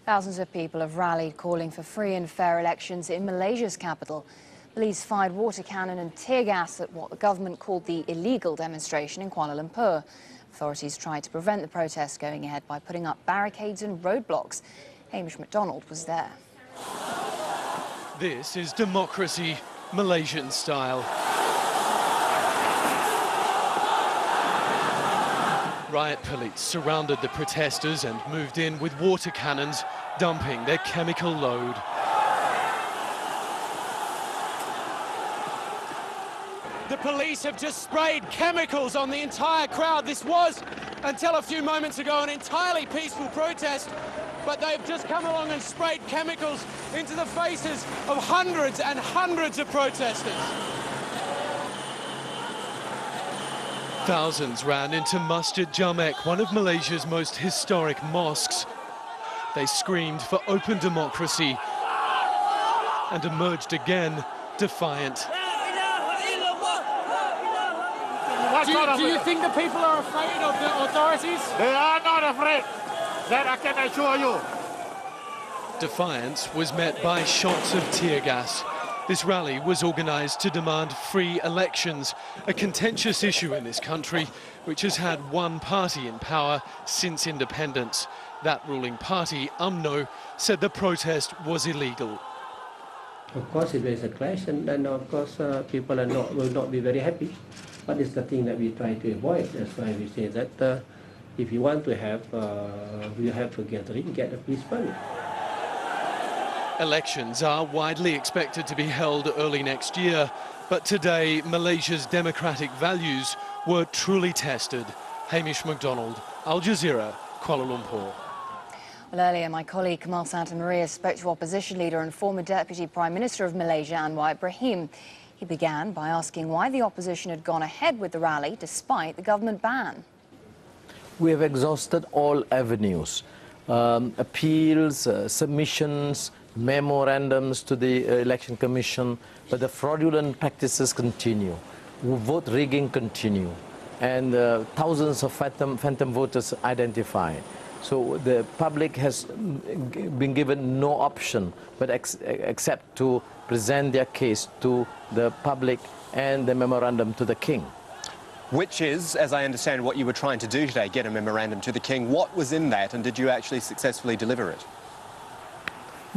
Thousands of people have rallied calling for free and fair elections in Malaysia's capital. Police fired water cannon and tear gas at what the government called the illegal demonstration in Kuala Lumpur. Authorities tried to prevent the protests going ahead by putting up barricades and roadblocks. Hamish MacDonald was there. This is democracy, Malaysian style. Riot police surrounded the protesters and moved in with water cannons, dumping their chemical load. The police have just sprayed chemicals on the entire crowd. This was, until a few moments ago, an entirely peaceful protest, but they've just come along and sprayed chemicals into the faces of hundreds and hundreds of protesters. Thousands ran into Masjid Jamek, one of Malaysia's most historic mosques. They screamed for open democracy and emerged again, defiant. Do you think the people are afraid of the authorities? They are not afraid. That I can assure you. Defiance was met by shots of tear gas. This rally was organised to demand free elections, a contentious issue in this country, which has had one party in power since independence. That ruling party, UMNO, said the protest was illegal. Of course, if there is a clash, and then of course people will not be very happy. But it's the thing that we try to avoid. That's why we say that if you want to have a gathering, get a peace permit. Elections are widely expected to be held early next year, but today Malaysia's democratic values were truly tested. Hamish MacDonald, Al Jazeera, Kuala Lumpur. Well, earlier my colleague Kamal Santamaria spoke to opposition leader and former Deputy Prime Minister of Malaysia, Anwar Ibrahim. He began by asking why the opposition had gone ahead with the rally despite the government ban. We have exhausted all avenues, appeals, submissions, memorandums to the Election Commission, but the fraudulent practices continue. Vote rigging continue, and thousands of phantom voters identified. So the public has been given no option but except to present their case to the public and the memorandum to the King. Which is, as I understand, what you were trying to do today, get a memorandum to the King. What was in that, and did you actually successfully deliver it?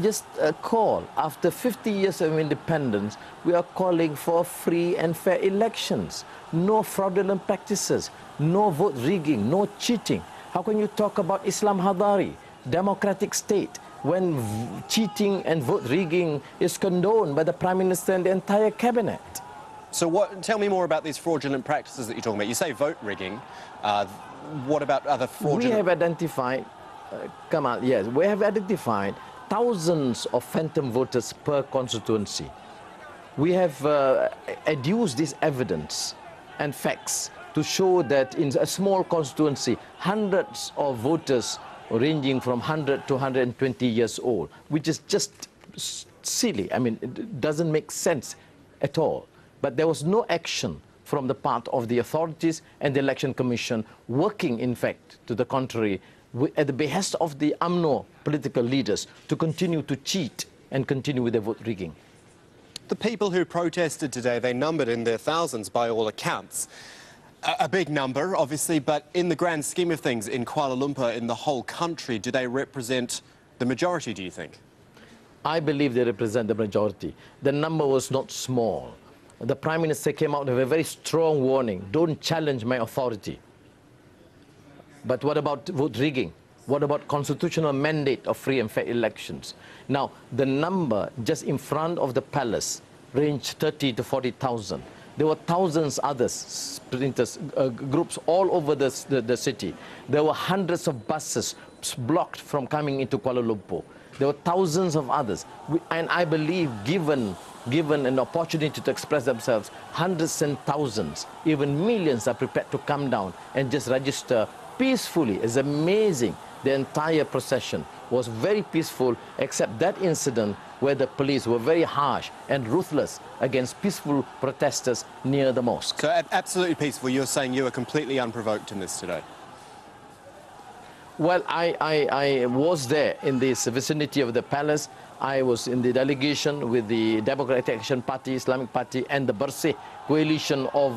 Just a call. After 50 years of independence, we are calling for free and fair elections. No fraudulent practices, no vote rigging, no cheating. How can you talk about Islam Hadari, democratic state, when cheating and vote rigging is condoned by the Prime Minister and the entire cabinet? So tell me more about these fraudulent practices that you're talking about. You say vote rigging. What about other fraudulent... We have identified, Kamal, yes, we have identified thousands of phantom voters per constituency. We have adduced this evidence and facts to show that in a small constituency, hundreds of voters ranging from 100 to 120 years old, which is just silly. I mean, it doesn't make sense at all. But there was no action from the part of the authorities and the Election Commission, working, in fact, to the contrary, at the behest of the UMNO political leaders to continue to cheat and continue with their vote rigging. The people who protested today, they numbered in their thousands by all accounts. A big number, obviously, but in the grand scheme of things, in Kuala Lumpur, in the whole country, do they represent the majority, do you think? I believe they represent the majority. The number was not small. The Prime Minister came out with a very strong warning, don't challenge my authority. But what about vote rigging? What about constitutional mandate of free and fair elections? Now, the number just in front of the palace ranged 30 to 40,000. There were thousands others, sprinters, groups all over the city. There were hundreds of buses blocked from coming into Kuala Lumpur. There were thousands of others. And I believe, given an opportunity to express themselves, hundreds and thousands, even millions are prepared to come down and just register peacefully. It's amazing. The entire procession was very peaceful, except that incident where the police were very harsh and ruthless against peaceful protesters near the mosque. So absolutely peaceful. You're saying you were completely unprovoked in this today? Well, I was there in this vicinity of the palace. I was in the delegation with the Democratic Action Party, Islamic Party, and the Bersih coalition of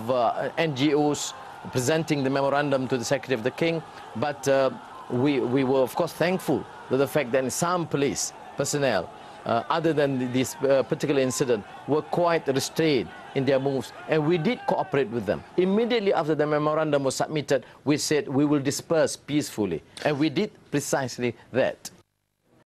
NGOs presenting the memorandum to the Secretary of the King. But we were, of course, thankful to the fact that some police personnel, other than this particular incident, were quite restrained in their moves, and we did cooperate with them. Immediately after the memorandum was submitted, we said we will disperse peacefully, and we did precisely that.